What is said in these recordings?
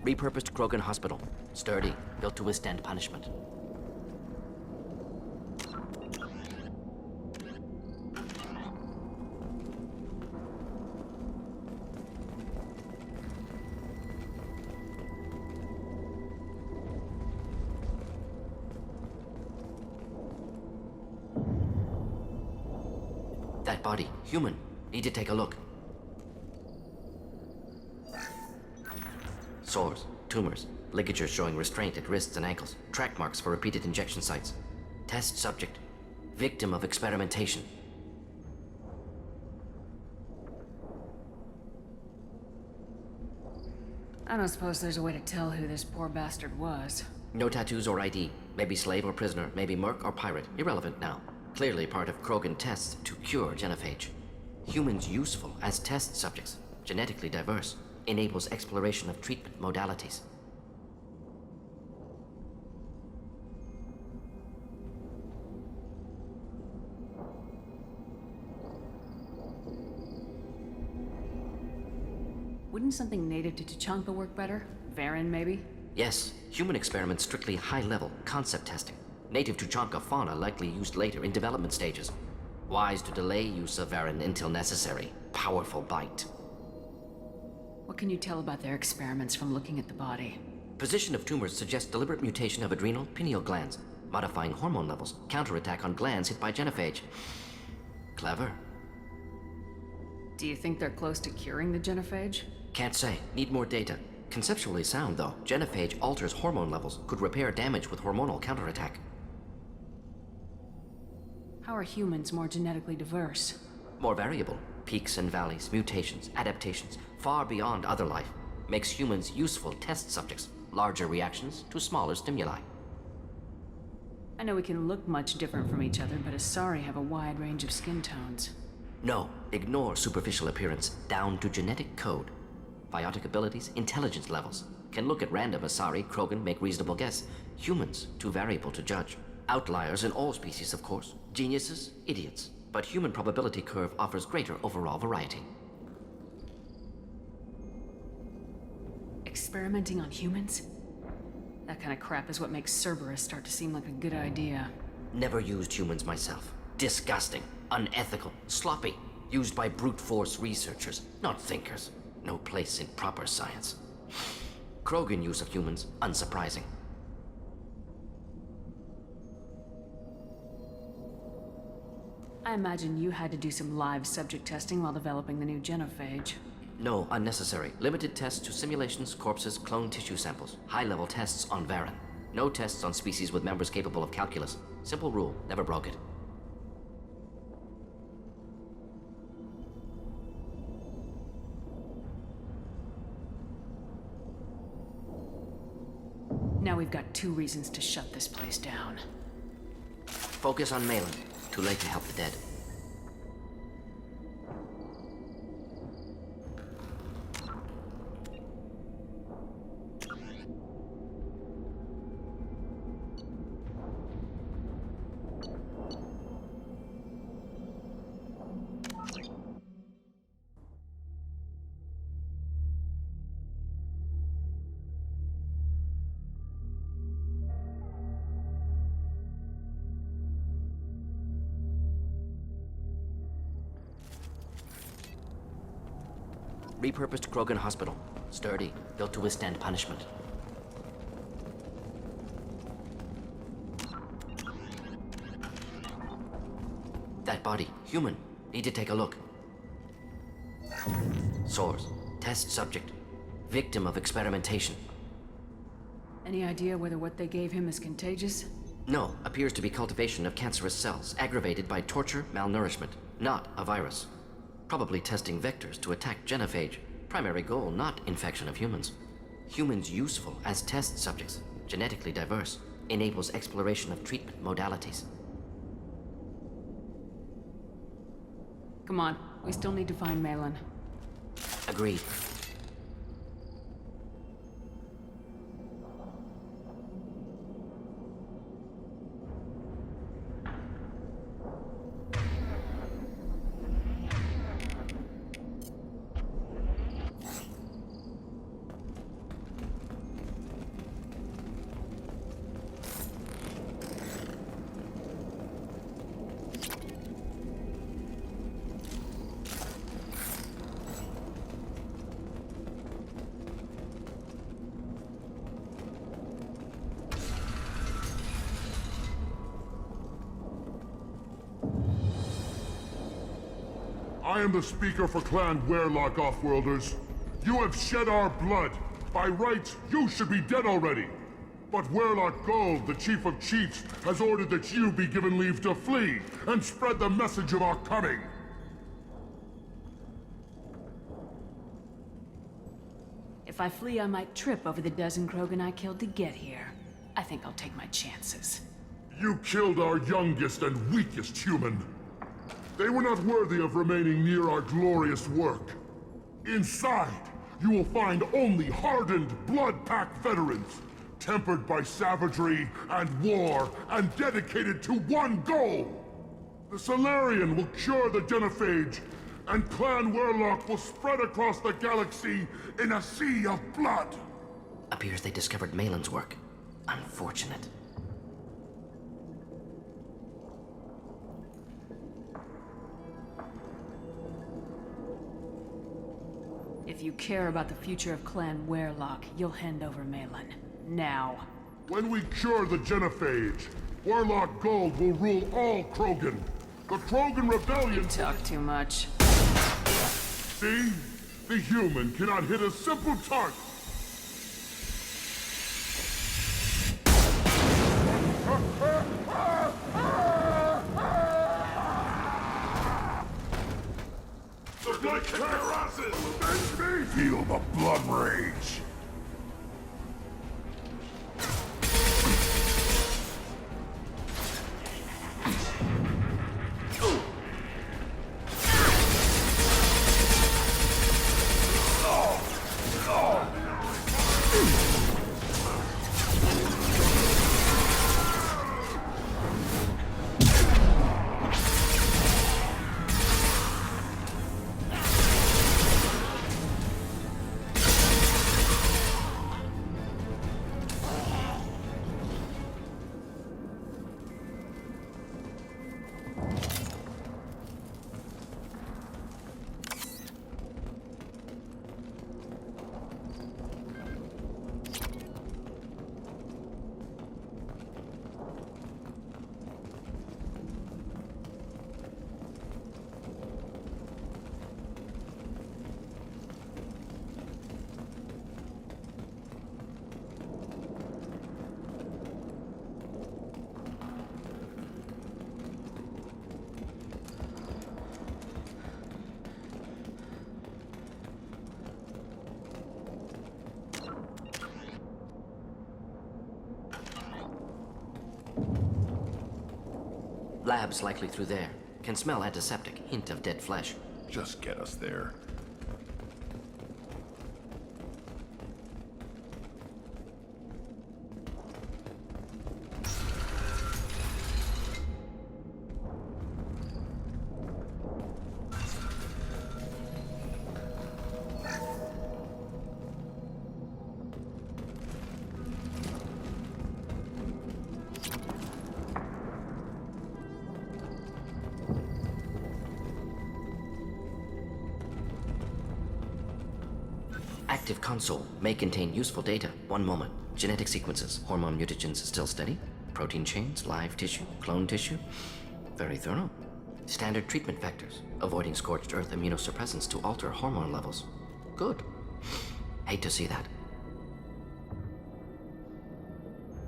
Repurposed Krogan Hospital. Sturdy, built to withstand punishment. That body, human. Need to take a look. Sores, tumors, ligatures showing restraint at wrists and ankles, track marks for repeated injection sites. Test subject, victim of experimentation. I don't suppose there's a way to tell who this poor bastard was. No tattoos or ID. Maybe slave or prisoner, maybe merc or pirate. Irrelevant now. Clearly part of Krogan tests to cure genophage. Humans useful as test subjects, genetically diverse, enables exploration of treatment modalities. Wouldn't something native to Tuchanka work better? Varen, maybe? Yes, human experiments strictly high-level, concept testing. Native Tuchanka fauna likely used later in development stages. Wise to delay use of Varen until necessary. Powerful bite. What can you tell about their experiments from looking at the body? Position of tumors suggests deliberate mutation of adrenal, pineal glands, modifying hormone levels, counterattack on glands hit by genophage. Clever. Do you think they're close to curing the genophage? Can't say. Need more data. Conceptually sound, though. Genophage alters hormone levels, could repair damage with hormonal counterattack. How are humans more genetically diverse? More variable. Peaks and valleys, mutations, adaptations, far beyond other life. Makes humans useful test subjects. Larger reactions to smaller stimuli. I know we can look much different from each other, but Asari have a wide range of skin tones. No, ignore superficial appearance, down to genetic code. Biotic abilities, intelligence levels. Can look at random Asari, Krogan, make reasonable guess. Humans, too variable to judge. Outliers in all species, of course. Geniuses, idiots. But human probability curve offers greater overall variety. Experimenting on humans? That kind of crap is what makes Cerberus start to seem like a good idea. Never used humans myself. Disgusting, unethical, sloppy. Used by brute force researchers, not thinkers. No place in proper science. Krogan use of humans, unsurprising. I imagine you had to do some live subject testing while developing the new genophage. No, unnecessary. Limited tests to simulations, corpses, clone tissue samples. High-level tests on Varen. No tests on species with members capable of calculus. Simple rule, never broke it. Now we've got 2 reasons to shut this place down. Focus on Malin. Too late to help the dead. Repurposed Krogan Hospital. Sturdy, built to withstand punishment. That body, human. Need to take a look. Sores, test subject. Victim of experimentation. Any idea whether what they gave him is contagious? No, appears to be cultivation of cancerous cells, aggravated by torture, malnourishment. Not a virus. Probably testing vectors to attack genophage. Primary goal, not infection of humans. Humans useful as test subjects, genetically diverse, enables exploration of treatment modalities. Come on, we still need to find Malin. Agreed. I am the speaker for Clan Werlock, Offworlders. You have shed our blood. By rights, you should be dead already. But Werlock Gold, the Chief of Chiefs, has ordered that you be given leave to flee and spread the message of our coming. If I flee, I might trip over the dozen Krogan I killed to get here. I think I'll take my chances. You killed our youngest and weakest human. They were not worthy of remaining near our glorious work. Inside, you will find only hardened, blood-packed veterans, tempered by savagery and war, and dedicated to one goal! The Solarian will cure the Genophage, and Clan Werlock will spread across the galaxy in a sea of blood! Appears they discovered Malin's work. Unfortunate. If you care about the future of Clan Werlock, you'll hand over Malin. Now. When we cure the Genophage, Werlock Gold will rule all Krogan. The Krogan Rebellion... You talk too much. See? The human cannot hit a simple target. They're gonna kick their asses! Avenge me! Feel the blood rage! Labs likely through there. Can smell antiseptic, hint of dead flesh. Just get us there. Active console may contain useful data. One moment. Genetic sequences, hormone mutagens still steady. Protein chains, live tissue, clone tissue. Very thorough. Standard treatment vectors, avoiding scorched earth immunosuppressants to alter hormone levels. Good. Hate to see that.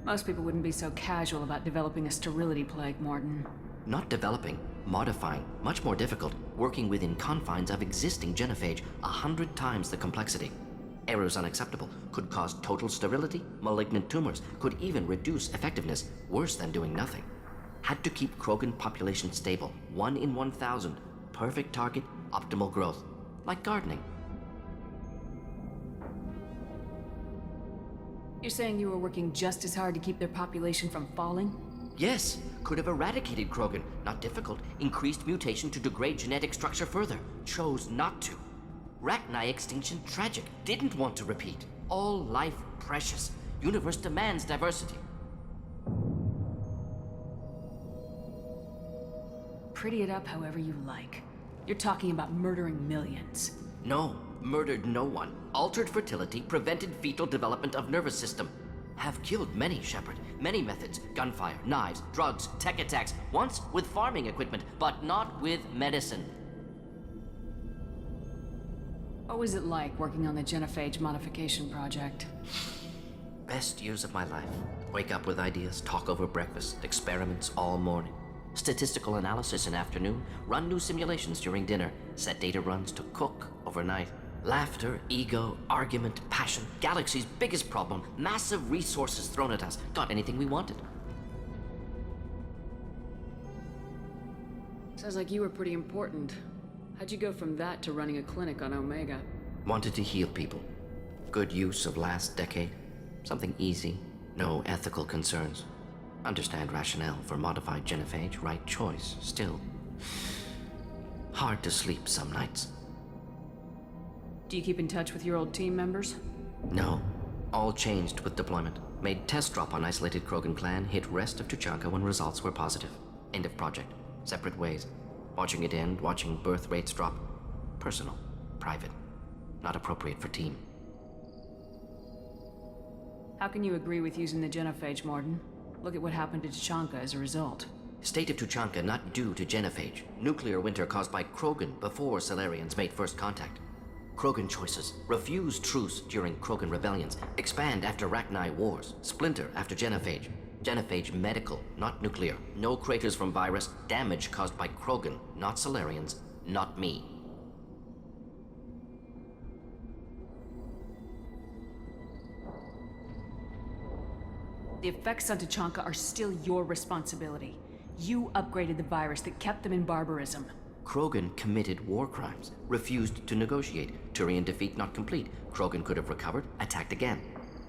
Most people wouldn't be so casual about developing a sterility plague, Morton. Not developing, modifying, much more difficult, working within confines of existing genophage, 100 times the complexity. Errors unacceptable, could cause total sterility, malignant tumors, could even reduce effectiveness, worse than doing nothing. Had to keep Krogan population stable, 1 in 1,000, perfect target, optimal growth, like gardening. You're saying you were working just as hard to keep their population from falling? Yes, could have eradicated Krogan, not difficult, increased mutation to degrade genetic structure further, chose not to. Rachni extinction tragic, didn't want to repeat. All life precious, universe demands diversity. Pretty it up however you like. You're talking about murdering millions. No, murdered no one. Altered fertility, prevented fetal development of nervous system. Have killed many, Shepard. Many methods. Gunfire, knives, drugs, tech attacks. Once with farming equipment, but not with medicine. What was it like working on the genophage modification project? Best years of my life. Wake up with ideas, talk over breakfast, experiments all morning. Statistical analysis in afternoon, run new simulations during dinner, set data runs to cook overnight. Laughter, ego, argument, passion. Galaxy's biggest problem, massive resources thrown at us. Got anything we wanted. Sounds like you were pretty important. How'd you go from that to running a clinic on Omega? Wanted to heal people. Good use of last decade. Something easy, no ethical concerns. Understand rationale for modified genophage, right choice, still. Hard to sleep some nights. Do you keep in touch with your old team members? No. All changed with deployment. Made test drop on isolated Krogan clan, hit rest of Tuchanka when results were positive. End of project. Separate ways. Watching it end, watching birth rates drop. Personal. Private. Not appropriate for team. How can you agree with using the genophage, Mordin? Look at what happened to Tuchanka as a result. State of Tuchanka not due to genophage. Nuclear winter caused by Krogan before Salarians made first contact. Krogan choices. Refuse truce during Krogan rebellions. Expand after Rachni wars. Splinter after genophage. Genophage medical, not nuclear. No craters from virus. Damage caused by Krogan, not Salarians, not me. The effects on Tuchanka are still your responsibility. You upgraded the virus that kept them in barbarism. Krogan committed war crimes, refused to negotiate. Turian defeat not complete. Krogan could have recovered, attacked again.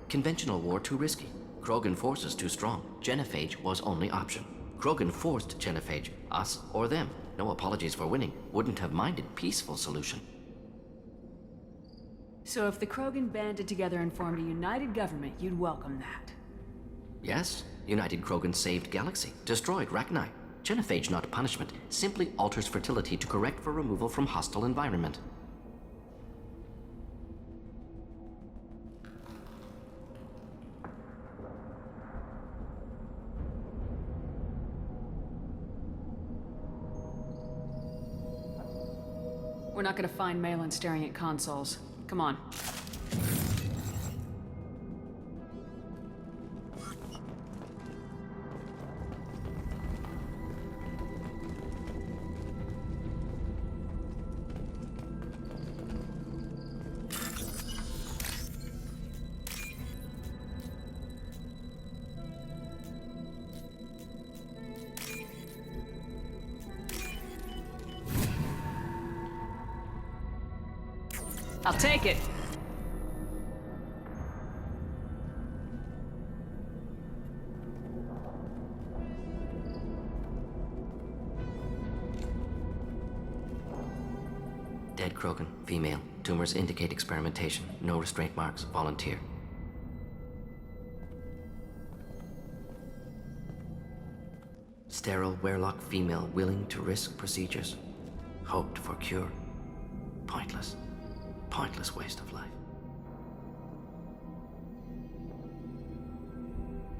Conventional war too risky. Krogan forces too strong. Genophage was only option. Krogan forced genophage, us or them. No apologies for winning. Wouldn't have minded peaceful solution. So if the Krogan banded together and formed a united government, you'd welcome that. Yes, United Krogan saved Galaxy, destroyed Rachni. Genophage not punishment, simply alters fertility to correct for removal from hostile environment. We're not gonna find Malin staring at consoles. Come on. I'll take it. Dead Krogan, female. Tumors indicate experimentation. No restraint marks. Volunteer. Sterile Werlock female willing to risk procedures. Hoped for cure. Pointless. Pointless waste of life.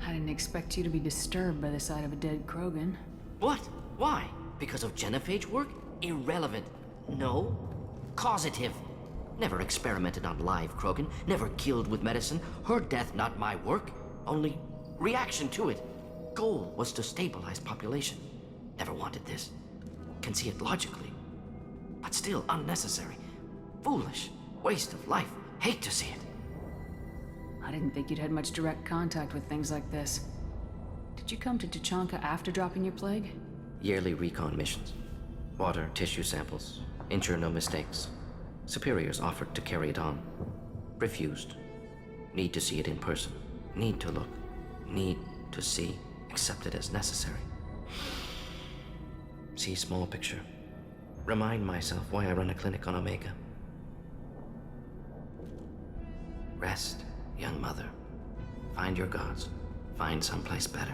I didn't expect you to be disturbed by the sight of a dead Krogan. What? Why? Because of genophage work? Irrelevant. No. Causative. Never experimented on live Krogan. Never killed with medicine. Her death not my work. Only reaction to it. Goal was to stabilize population. Never wanted this. Can see it logically. But still unnecessary. Foolish. Waste of life. Hate to see it. I didn't think you'd had much direct contact with things like this. Did you come to Tuchanka after dropping your plague? Yearly recon missions. Water, tissue samples. Ensure no mistakes. Superiors offered to carry it on. Refused. Need to see it in person. Need to look. Need to see. Accept it as necessary. See small picture. Remind myself why I run a clinic on Omega. Rest, young mother. Find your gods. Find someplace better.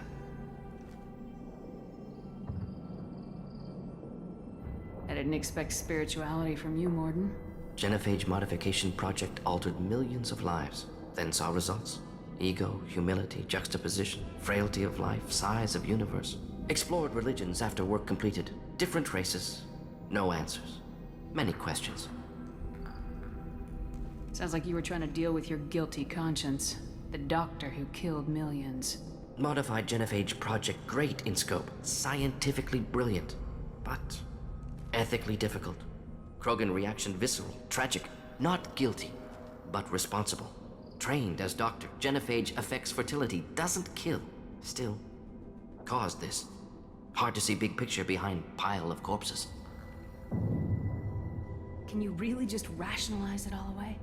I didn't expect spirituality from you, Mordin. Genophage modification project altered millions of lives, then saw results. Ego, humility, juxtaposition, frailty of life, size of universe. Explored religions after work completed. Different races. No answers. Many questions. Sounds like you were trying to deal with your guilty conscience. The doctor who killed millions. Modified genophage project great in scope, scientifically brilliant, but ethically difficult. Krogan reaction visceral, tragic, not guilty, but responsible. Trained as doctor, genophage affects fertility, doesn't kill, still caused this. Hard to see big picture behind pile of corpses. Can you really just rationalize it all away?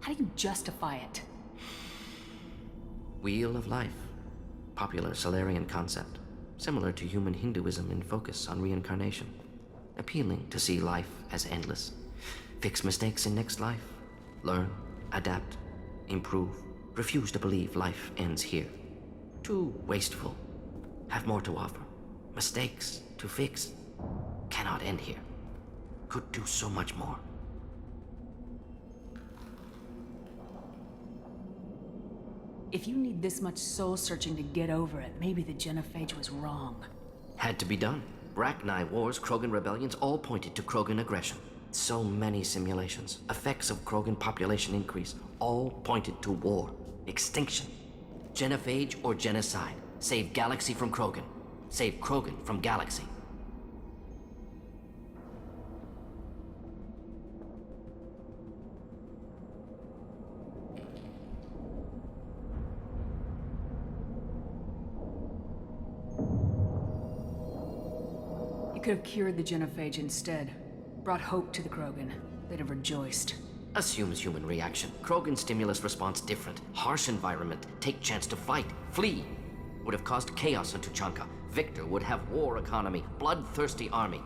How do you justify it? Wheel of life. Popular Solarian concept. Similar to human Hinduism in focus on reincarnation. Appealing to see life as endless. Fix mistakes in next life. Learn, adapt, improve. Refuse to believe life ends here. Too wasteful. Have more to offer. Mistakes to fix. Cannot end here. Could do so much more. If you need this much soul-searching to get over it, maybe the genophage was wrong. Had to be done. Rachni wars, Krogan rebellions, all pointed to Krogan aggression. So many simulations, effects of Krogan population increase, all pointed to war, extinction. Genophage or genocide. Save galaxy from Krogan. Save Krogan from galaxy. You could have cured the genophage instead. Brought hope to the Krogan. They'd have rejoiced. Assumes human reaction. Krogan stimulus response different. Harsh environment. Take chance to fight. Flee. Would have caused chaos on Tuchanka. Victor would have war economy. Bloodthirsty army.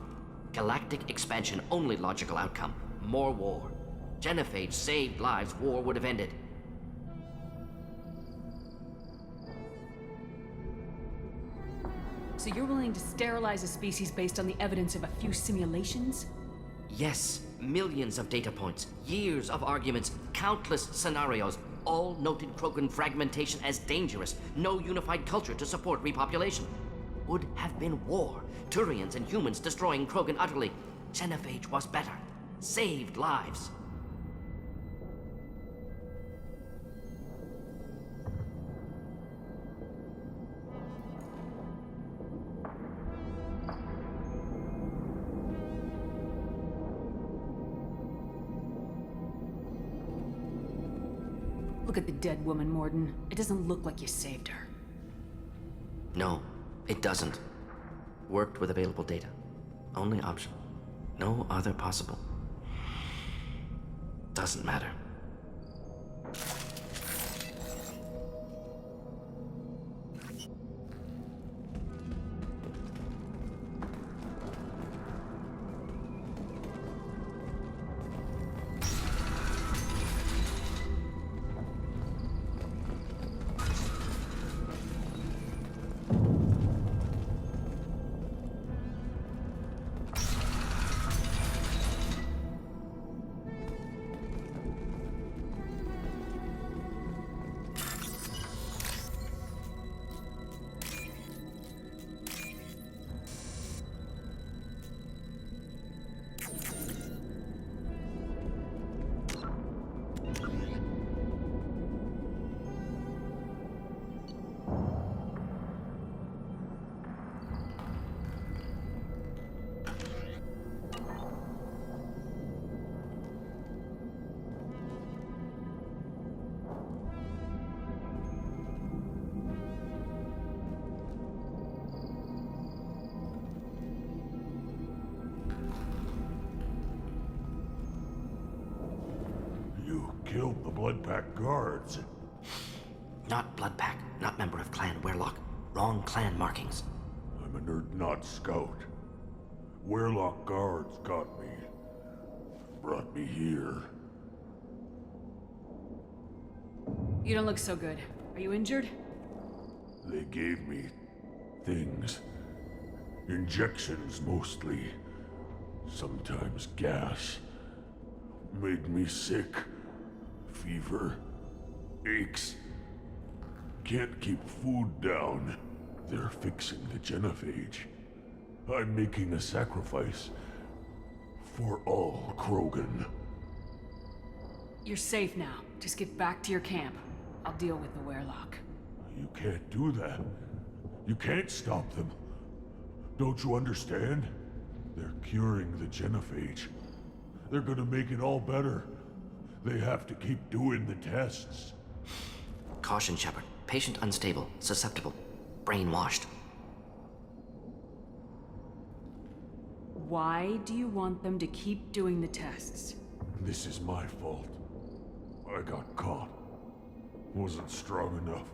Galactic expansion only logical outcome. More war. Genophage saved lives. War would have ended. So you're willing to sterilize a species based on the evidence of a few simulations? Yes, millions of data points, years of arguments, countless scenarios, all noted Krogan fragmentation as dangerous, no unified culture to support repopulation. Would have been war, Turians and humans destroying Krogan utterly. Genophage was better, saved lives. Look at the dead woman, Mordin. It doesn't look like you saved her. No, it doesn't. Worked with available data. Only option. No other possible. Doesn't matter. Killed the Bloodpack guards. Not Bloodpack, not member of Clan Werlock. Wrong clan markings. I'm a nerd not scout. Werlock guards got me. Brought me here. You don't look so good. Are you injured? They gave me things. Injections mostly. Sometimes gas. Made me sick. Fever. Aches. Can't keep food down. They're fixing the genophage. I'm making a sacrifice for all Krogan. You're safe now. Just get back to your camp. I'll deal with the Werelock. You can't do that. You can't stop them. Don't you understand? They're curing the genophage. They're gonna make it all better. They have to keep doing the tests. Caution, Shepard. Patient unstable, susceptible, brainwashed. Why do you want them to keep doing the tests? This is my fault. I got caught. Wasn't strong enough.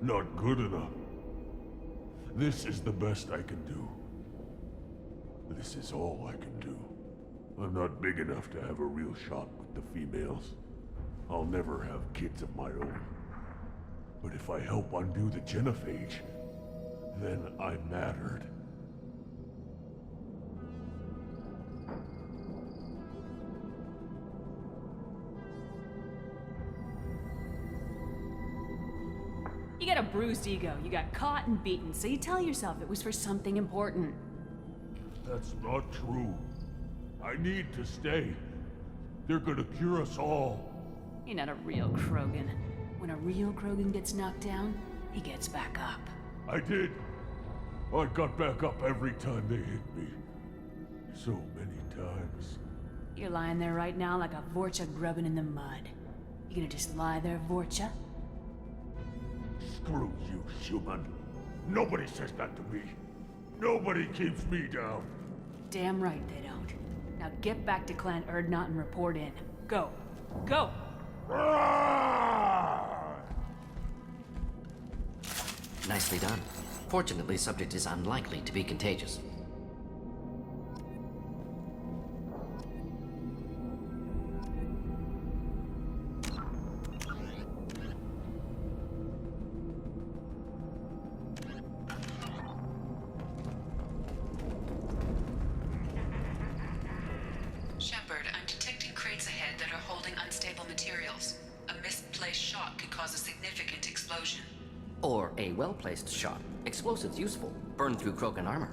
Not good enough. This is the best I can do. This is all I can do. I'm not big enough to have a real shot with the females. I'll never have kids of my own. But if I help undo the genophage, then I mattered. You got a bruised ego. You got caught and beaten, so you tell yourself it was for something important. That's not true. I need to stay. They're gonna cure us all. You're not a real Krogan. When a real Krogan gets knocked down, he gets back up. I did. I got back up every time they hit me. So many times. You're lying there right now like a Vorcha grubbing in the mud. You gonna just lie there, Vorcha? Screw you, human. Nobody says that to me. Nobody keeps me down. Damn right they don't. Now get back to Clan Urdnot and report in. Go. Go! Nicely done. Fortunately, subject is unlikely to be contagious. Shepard, I'm detecting crates ahead that are holding unstable materials. A misplaced shot could cause a significant explosion. Or a well-placed shot. Explosives useful. Burn through Krogan armor.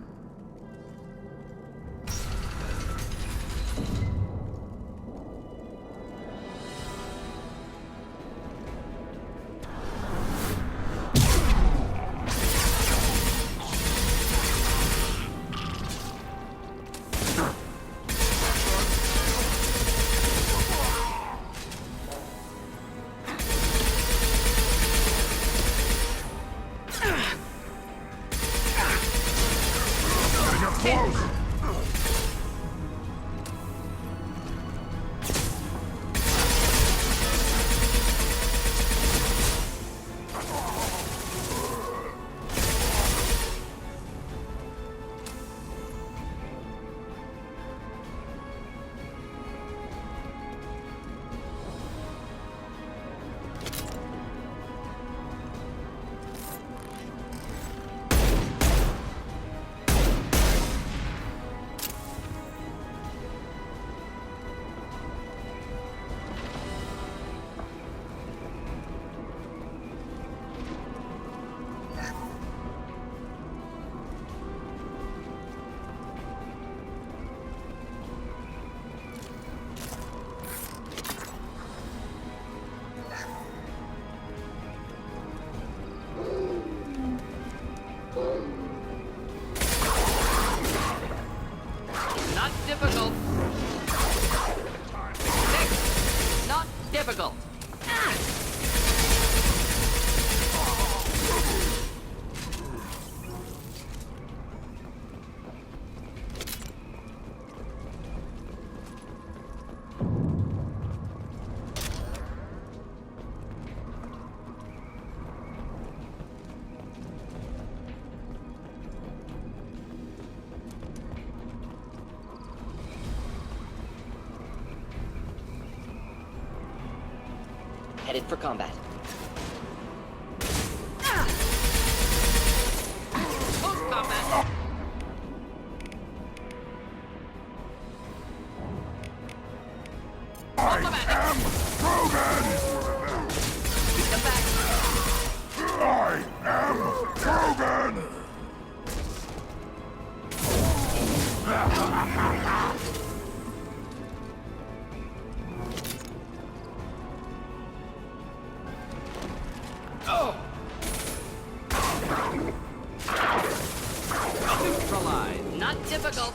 Not difficult. Six. Not difficult. Headed for combat. Close combat. I am Krogan! Come back. I am Krogan! alive. Not difficult.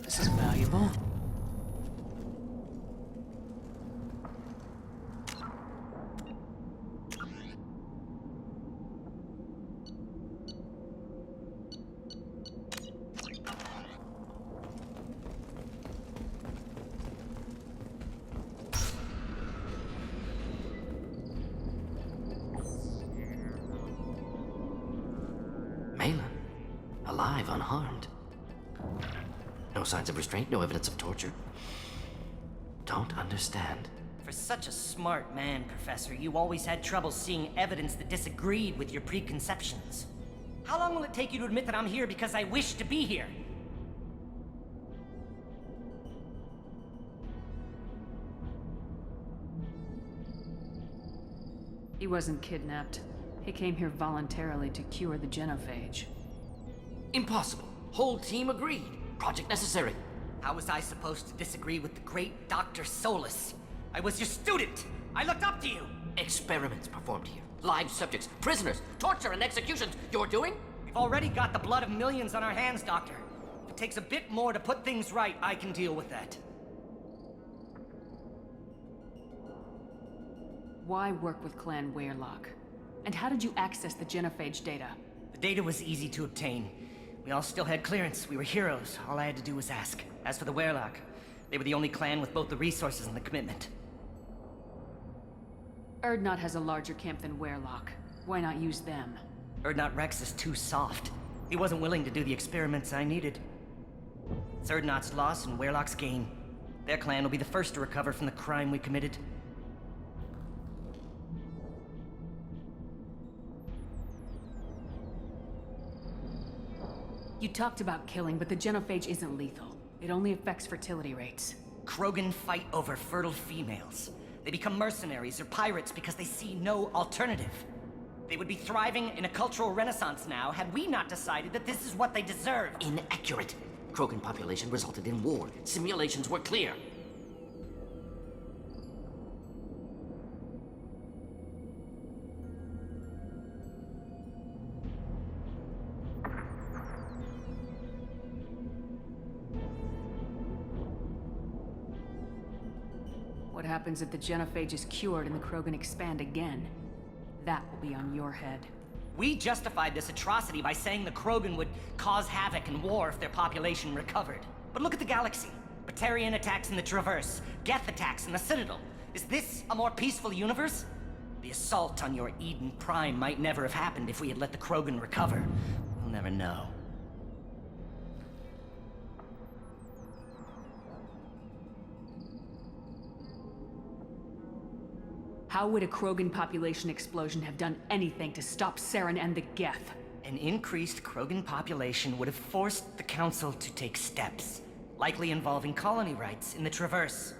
This is valuable. Malin, alive, unharmed. No signs of restraint, no evidence of torture. Don't understand. For such a smart man, Professor, you always had trouble seeing evidence that disagreed with your preconceptions. How long will it take you to admit that I'm here because I wish to be here? He wasn't kidnapped. He came here voluntarily to cure the genophage. Impossible. Whole team agreed. Project necessary. How was I supposed to disagree with the great Dr. Solus? I was your student! I looked up to you! Experiments performed here. Live subjects, prisoners, torture and executions. You're doing? We've already got the blood of millions on our hands, Doctor. If it takes a bit more to put things right, I can deal with that. Why work with Clan Weyrloc? And how did you access the genophage data? The data was easy to obtain. We all still had clearance. We were heroes. All I had to do was ask. As for the Weyrloc, they were the only clan with both the resources and the commitment. Urdnot has a larger camp than Weyrloc. Why not use them? Urdnot Rex is too soft. He wasn't willing to do the experiments I needed. It's Urdnot's loss and Weyrloc's gain. Their clan will be the first to recover from the crime we committed. You talked about killing, but the genophage isn't lethal. It only affects fertility rates. Krogan fight over fertile females. They become mercenaries or pirates because they see no alternative. They would be thriving in a cultural renaissance now had we not decided that this is what they deserve. Inaccurate. Krogan population resulted in war. Simulations were clear. What happens if the genophage is cured and the Krogan expand again? That will be on your head. We justified this atrocity by saying the Krogan would cause havoc and war if their population recovered. But look at the galaxy. Batarian attacks in the Traverse, Geth attacks in the Citadel. Is this a more peaceful universe? The assault on your Eden Prime might never have happened if we had let the Krogan recover. We'll never know. How would a Krogan population explosion have done anything to stop Saren and the Geth? An increased Krogan population would have forced the Council to take steps, likely involving colony rights in the Traverse.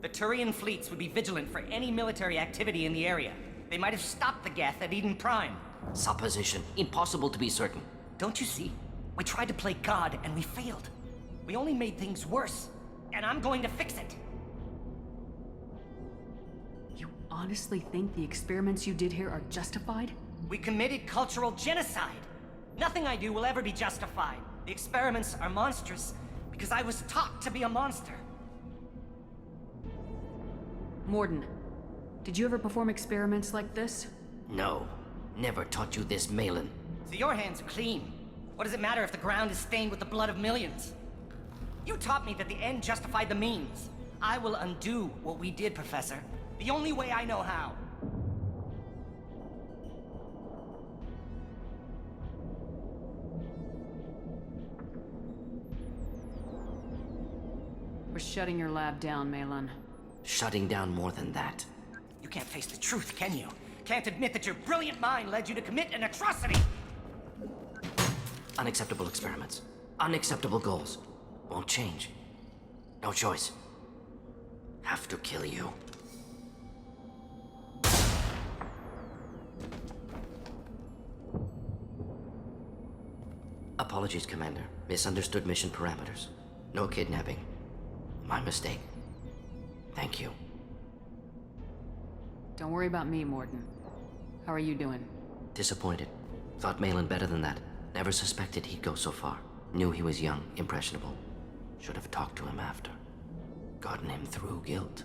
The Turian fleets would be vigilant for any military activity in the area. They might have stopped the Geth at Eden Prime. Supposition. Impossible to be certain. Don't you see? We tried to play God and we failed. We only made things worse, and I'm going to fix it. You honestly think the experiments you did here are justified? We committed cultural genocide. Nothing I do will ever be justified. The experiments are monstrous because I was taught to be a monster. Mordin, did you ever perform experiments like this? No. Never taught you this, Malin. So your hands are clean. What does it matter if the ground is stained with the blood of millions? You taught me that the end justified the means. I will undo what we did, Professor. The only way I know how. We're shutting your lab down, Malin. Shutting down more than that. You can't face the truth, can you? Can't admit that your brilliant mind led you to commit an atrocity! Unacceptable experiments. Unacceptable goals. Won't change. No choice. Have to kill you. Apologies, Commander. Misunderstood mission parameters. No kidnapping. My mistake. Thank you. Don't worry about me, Mordin. How are you doing? Disappointed. Thought Malin better than that. Never suspected he'd go so far. Knew he was young, impressionable. Should have talked to him after. Gotten him through guilt.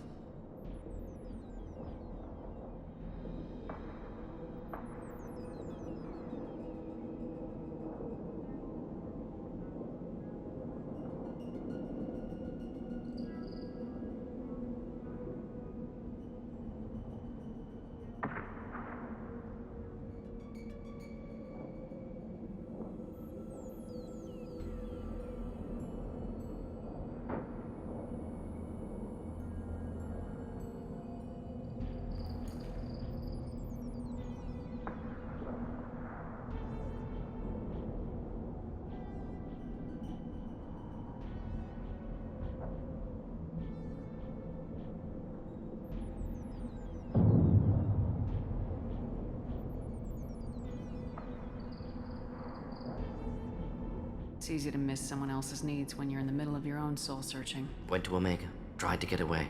It's easy to miss someone else's needs when you're in the middle of your own soul searching. Went to Omega. Tried to get away.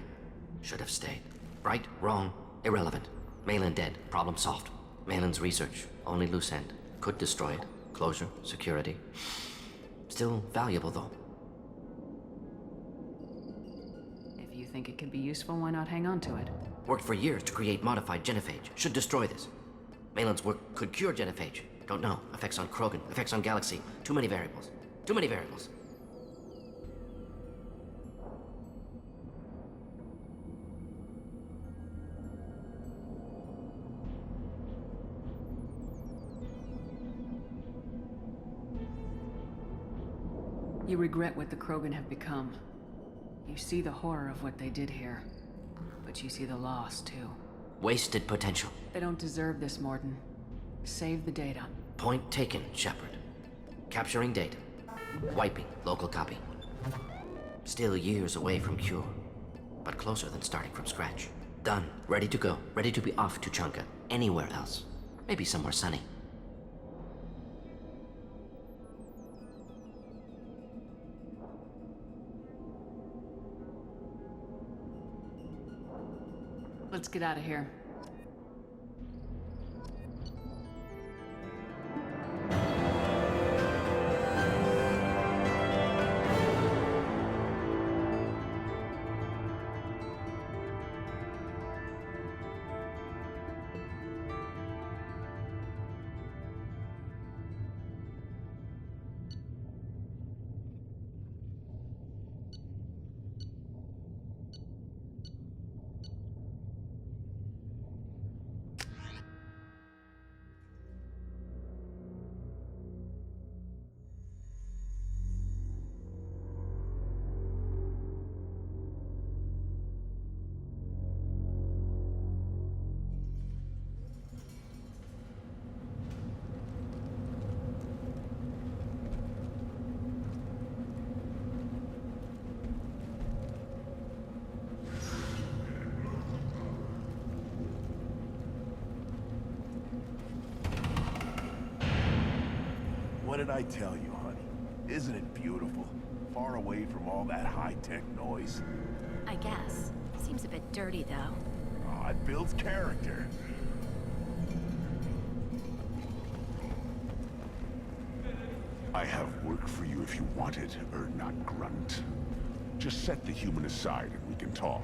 Should have stayed. Right, wrong, irrelevant. Malin dead. Problem solved. Malin's research. Only loose end. Could destroy it. Closure. Security. Still valuable, though. If you think it could be useful, why not hang on to it? Worked for years to create modified genophage. Should destroy this. Malin's work could cure genophage. Don't know. Effects on Krogan. Effects on Galaxy. Too many variables. Too many variables. You regret what the Krogan have become. You see the horror of what they did here. But you see the loss, too. Wasted potential. They don't deserve this, Mordin. Save the data. Point taken, Shepard. Capturing data. Wiping local copy. Still years away from cure. But closer than starting from scratch. Done. Ready to go. Ready to be off to Chunka. Anywhere else. Maybe somewhere sunny. Let's get out of here. What did I tell you, honey? Isn't it beautiful? Far away from all that high-tech noise. I guess. Seems a bit dirty, though. Oh, it builds character. I have work for you if you want it, Urdnot Grunt. Just set the human aside and we can talk.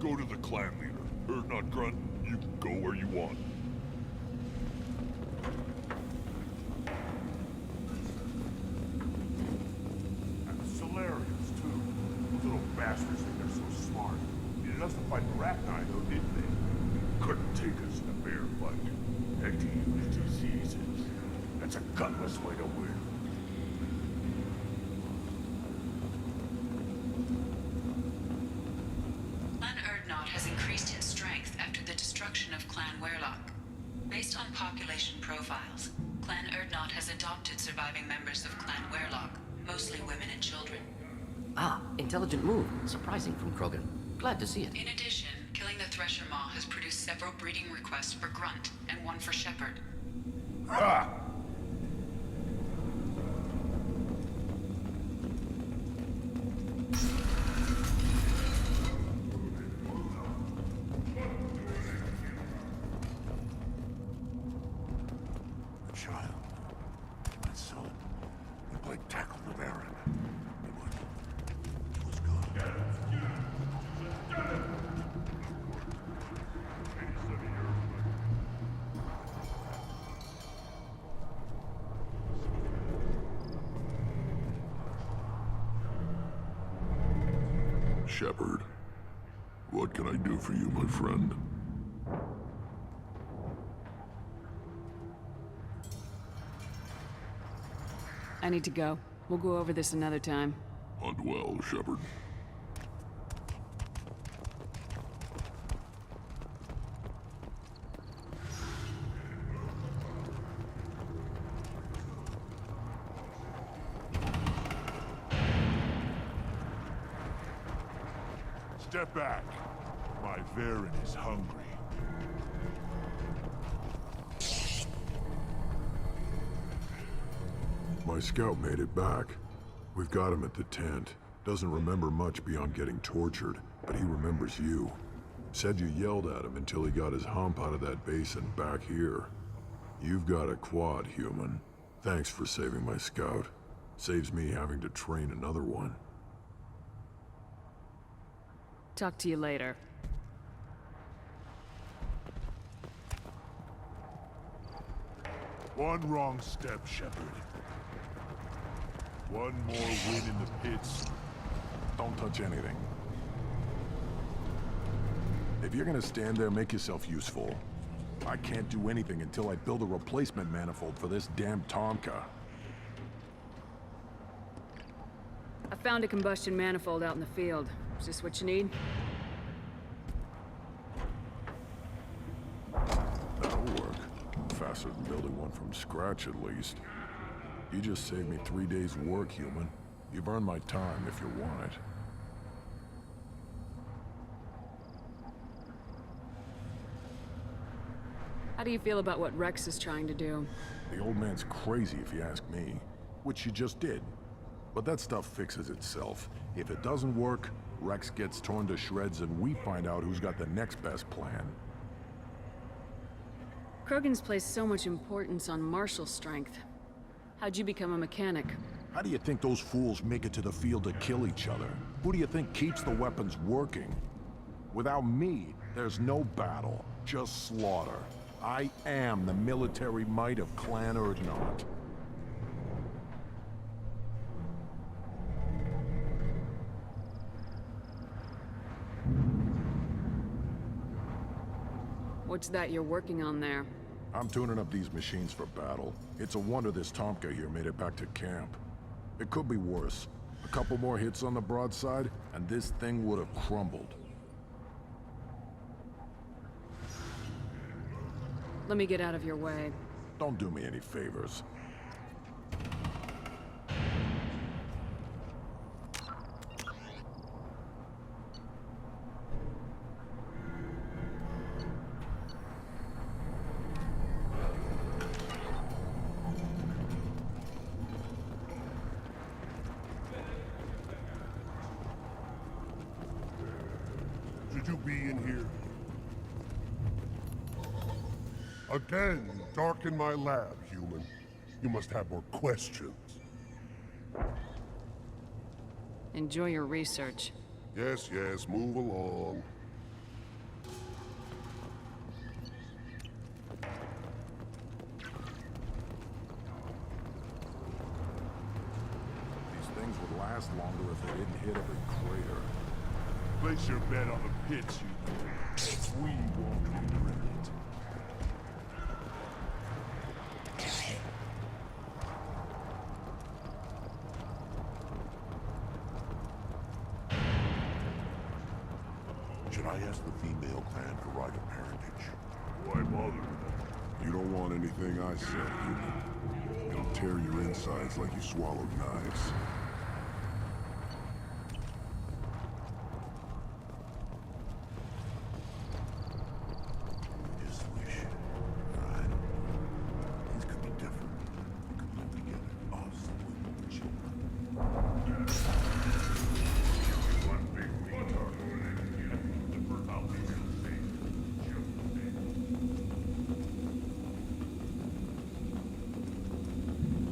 Go to the clan leader. Urdnot Grunt, you can go where you want. And Solarians, too. Those little bastards think they're so smart. Needed us to fight Rachni, though, didn't they? Couldn't take us in a bear fight. Had to use diseases. That's a gutless way to win. Clan Urdnot has increased in strength after the destruction of Clan Werlock. Based on population profiles, Clan Urdnot has adopted surviving members of Clan Werlock, mostly women and children. Ah, intelligent move. Surprising from Krogan. Glad to see it. In addition, killing the Thresher Maw has produced several breeding requests for Grunt and one for Shepard. Ah! A child. My son. The Blake tackled the Baron. He was good. Shepard, what can I do for you, my friend? I need to go. We'll go over this another time. Hunt well, Shepard. Step back. My Varen is hungry. My scout made it back. We've got him at the tent. Doesn't remember much beyond getting tortured, but he remembers you. Said you yelled at him until he got his hump out of that basin back here. You've got a quad, human. Thanks for saving my scout. Saves me having to train another one. Talk to you later. One wrong step, Shepard. One more win in the pits. Don't touch anything. If you're gonna stand there, make yourself useful. I can't do anything until I build a replacement manifold for this damn Tomka. I found a combustion manifold out in the field. Is this what you need? That'll work. Faster than building one from scratch, at least. You just saved me 3 days' work, human. You've earned my time if you want it. How do you feel about what Rex is trying to do? The old man's crazy if you ask me. Which you just did. But that stuff fixes itself. If it doesn't work, Rex gets torn to shreds and we find out who's got the next best plan. Krogan's placed so much importance on martial strength. How'd you become a mechanic? How do you think those fools make it to the field to kill each other? Who do you think keeps the weapons working? Without me, there's no battle, just slaughter. I am the military might of Clan Urdnot. What's that you're working on there? I'm tuning up these machines for battle. It's a wonder this Tomka here made it back to camp. It could be worse. A couple more hits on the broadside, and this thing would have crumbled. Let me get out of your way. Don't do me any favors. in here? Again, you darken my lab, human. You must have more questions. Enjoy your research. Yes, yes, move along. These things would last longer if they didn't hit every crater. Place your bet on the pits, you. We won't regret it. Should I ask the female clan for right of parentage? Why bother? You don't want anything I said, human. It'll tear your insides like you swallowed knives. His wish. I don't know. Things could be different. We could live together. Us, women, children. One big retard. The I'll be real safe.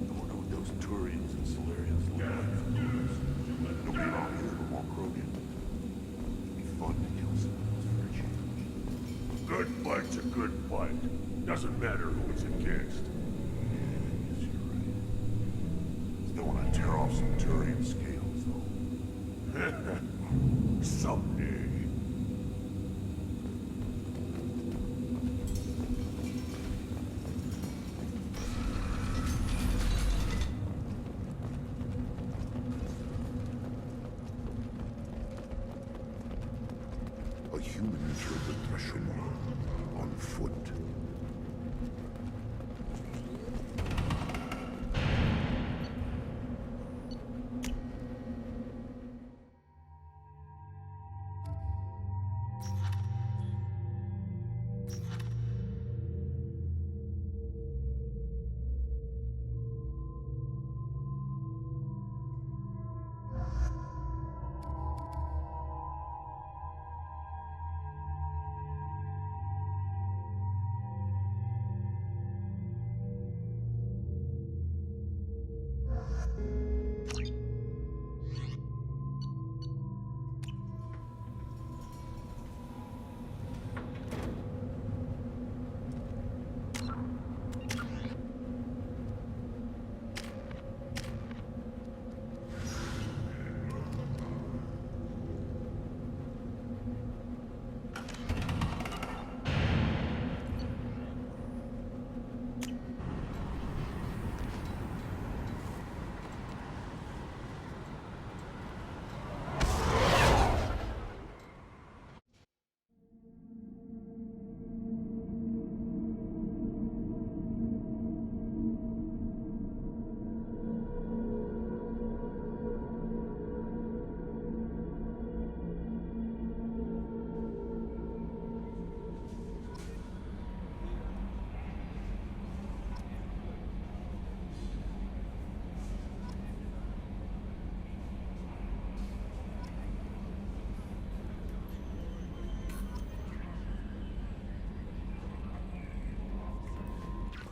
I wonder what those Turians and Solarians look like. Nobody around here ever walk Krogan. It'd be fun to kill some of those for a change. Good fight's a good fight. Doesn't matter who it's against. Yes, you're right. Still want to tear off some Turian scales, though. Someday. A human entered the Teshuma on foot.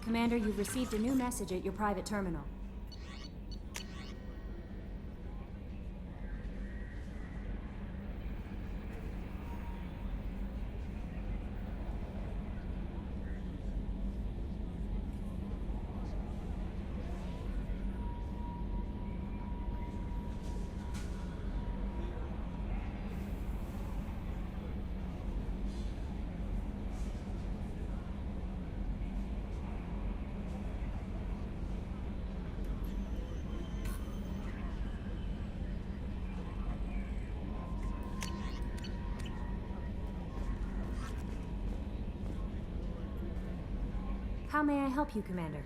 Commander, you've received a new message at your private terminal. How may I help you, Commander?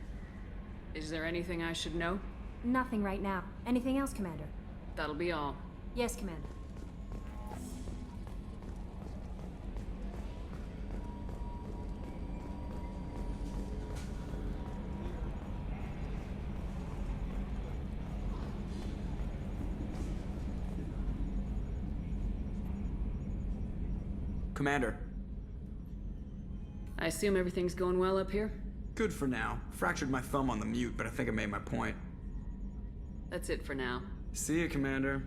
Is there anything I should know? Nothing right now. Anything else, Commander? That'll be all. Yes, Commander. Commander. I assume everything's going well up here? Good for now. Fractured my thumb on the mute, but I think I made my point. That's it for now. See you, Commander.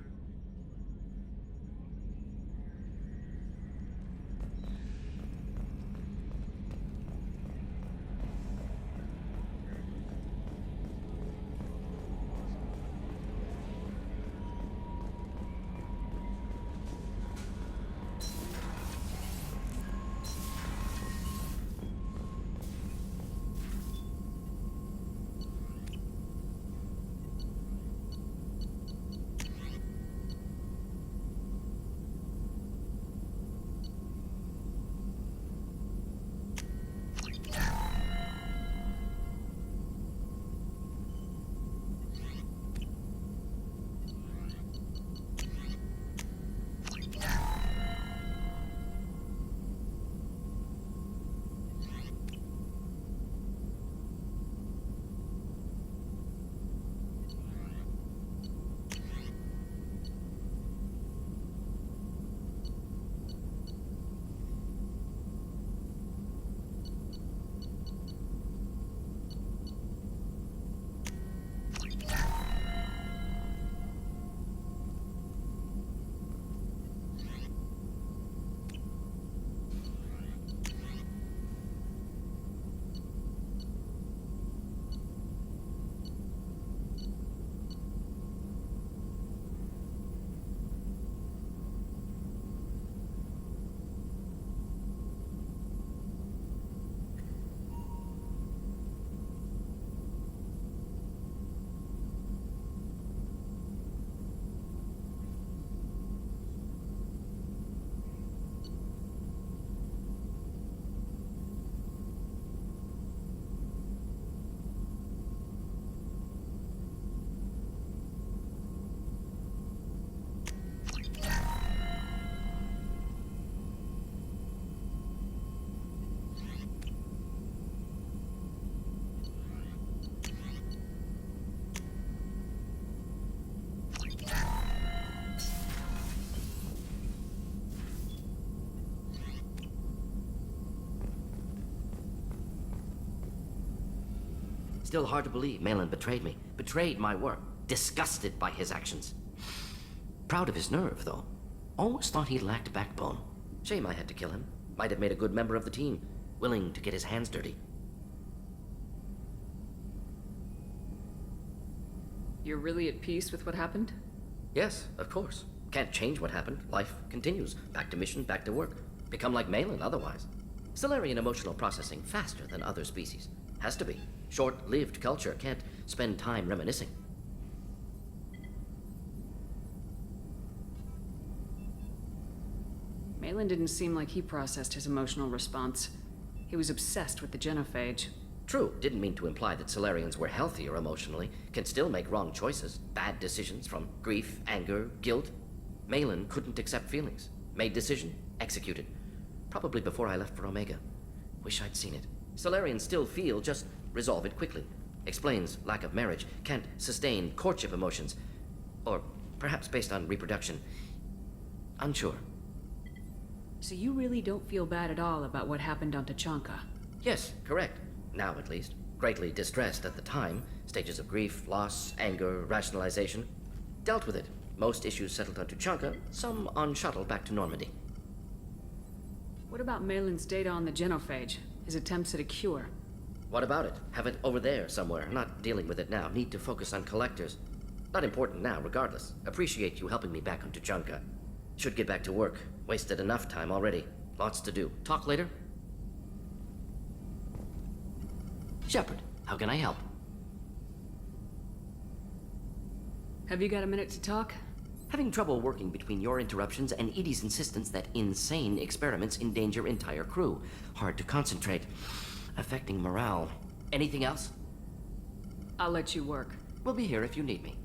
Still hard to believe Malin betrayed me. Betrayed my work. Disgusted by his actions. Proud of his nerve, though. Almost thought he lacked backbone. Shame I had to kill him. Might have made a good member of the team. Willing to get his hands dirty. You're really at peace with what happened? Yes, of course. Can't change what happened. Life continues. Back to mission, back to work. Become like Malin otherwise. Solarian emotional processing faster than other species. Has to be. Short-lived culture can't spend time reminiscing. Malin didn't seem like he processed his emotional response. He was obsessed with the genophage. True, didn't mean to imply that Solarians were healthier emotionally, can still make wrong choices, bad decisions from grief, anger, guilt. Malin couldn't accept feelings. Made decision, executed. Probably before I left for Omega. Wish I'd seen it. Solarians still feel, just resolve it quickly. Explains lack of marriage, can't sustain courtship emotions. Or perhaps based on reproduction. Unsure. So you really don't feel bad at all about what happened on Tuchanka? Yes, correct. Now at least. Greatly distressed at the time. Stages of grief, loss, anger, rationalization. Dealt with it. Most issues settled on Tuchanka, some on shuttle back to Normandy. What about Malin's data on the genophage? His attempts at a cure? What about it? Have it over there somewhere. Not dealing with it now. Need to focus on collectors. Not important now, regardless. Appreciate you helping me back on Tuchanka. Should get back to work. Wasted enough time already. Lots to do. Talk later? Shepard, how can I help? Have you got a minute to talk? Having trouble working between your interruptions and Edie's insistence that insane experiments endanger entire crew. Hard to concentrate. Affecting morale. Anything else? I'll let you work. We'll be here if you need me.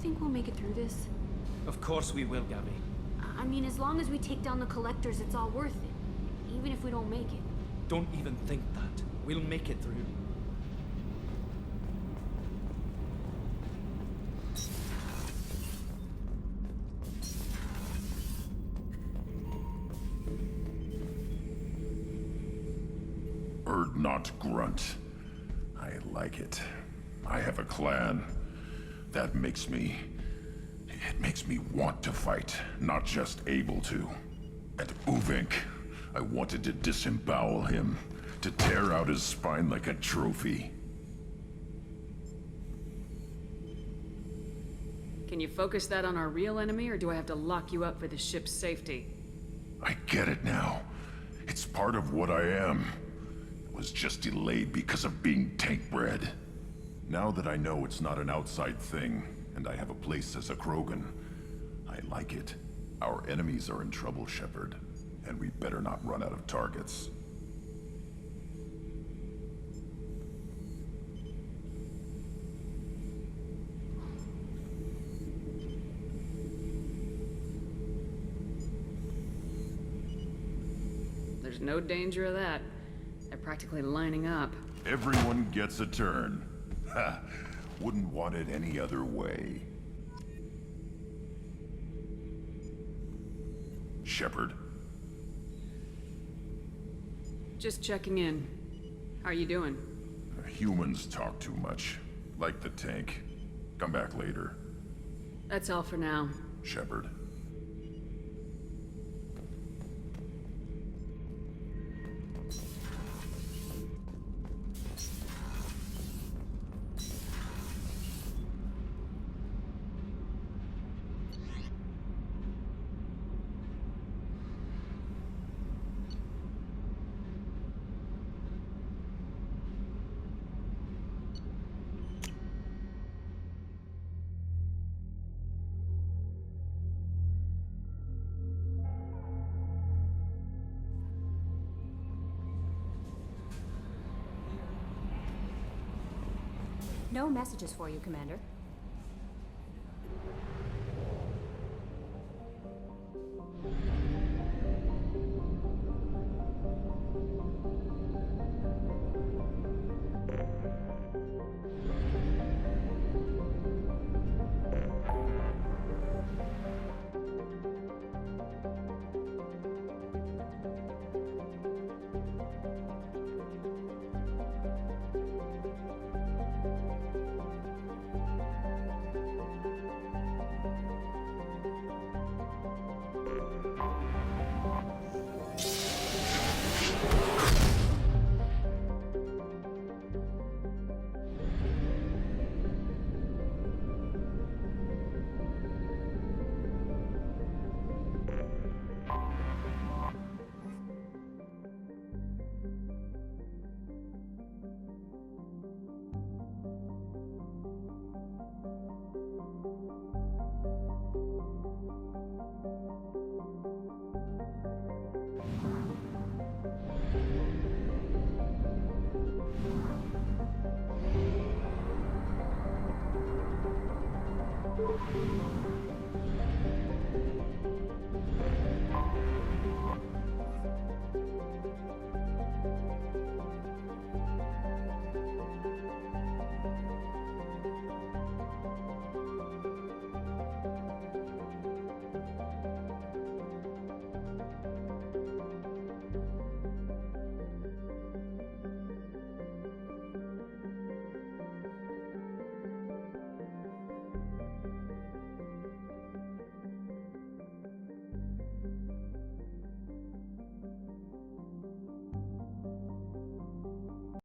think we'll make it through this? Of course we will, Gabby. I mean, as long as we take down the collectors, it's all worth it. Even if we don't make it. Don't even think that. We'll make it through. Urdnot Grunt. I like it. I have a clan. That makes me... It makes me want to fight, not just able to. And Uvink, I wanted to disembowel him, to tear out his spine like a trophy. Can you focus that on our real enemy, or do I have to lock you up for the ship's safety? I get it now. It's part of what I am. It was just delayed because of being tank-bred. Now that I know it's not an outside thing, and I have a place as a Krogan, I like it. Our enemies are in trouble, Shepard, and we better not run out of targets. There's no danger of that. They're practically lining up. Everyone gets a turn. Ha! Wouldn't want it any other way. Shepard. Just checking in. How are you doing? Humans talk too much. Like the tank. Come back later. That's all for now. Shepard. No messages for you, Commander.